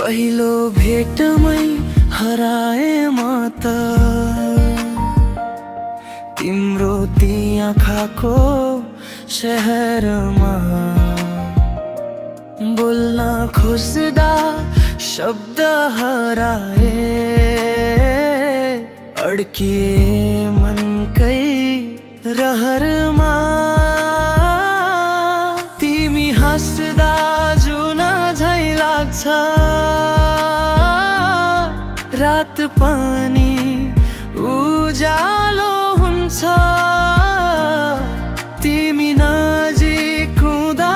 पहिलो भेटमै हराए म त तिम्रो ती आँखाको शहरमा। बोल्न खोज्दा शब्द हराए, अड्किए मनकै रहरमा। तिमी हाँस्दा जुन झै लाग्छ, रात पनि उज्यालो हुन्छ। तिमी नजिक हुँदा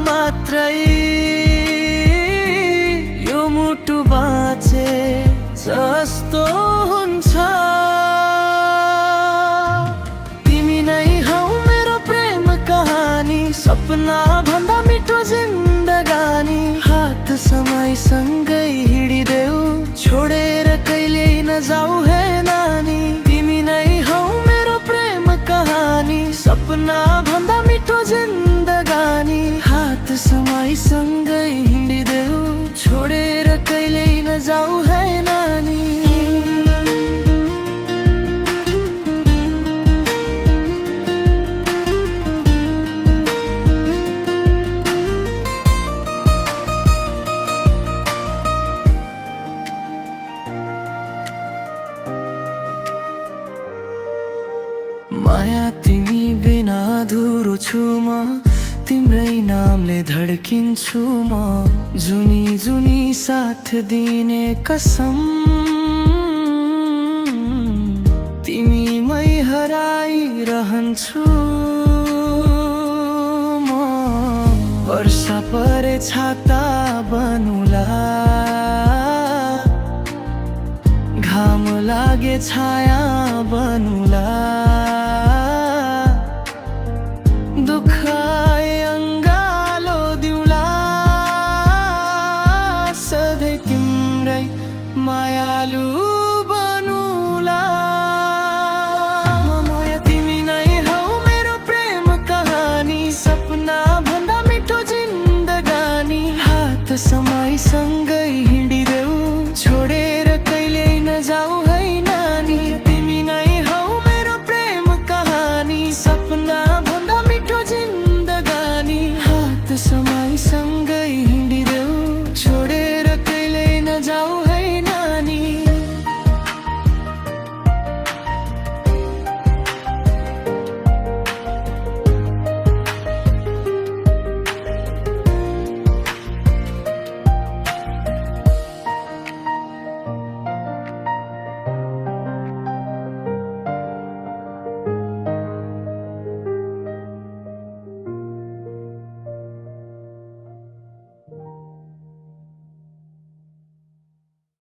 मात्रै यो मुटु बाँचे जस्तो हुन्छ। तिमी नै हौ मेरो प्रेम कहानी, सपना भन्दा मिठो जिन्दगानी। हात समयसँगै हिँडिदेऊ, छोडेर कहिल्यै नजाऊ है नानी। तिमी नै हौ मेरो प्रेम कहानी, सपना भन्दा मिठो जिन्दगानी। हात समयसँगै हिँडिदेऊ, छोडेर कहिल्यै नजाऊ है नानी। माया तिमी बिना अधुरो छु म, तिम्रै नामले धड्किन्छु म। जुनी जुनी साथ दिने कसम, तिमीमै हराइरहन्छु म। वर्षा परे छाता बनुला, घाम लागे छाया बनुला।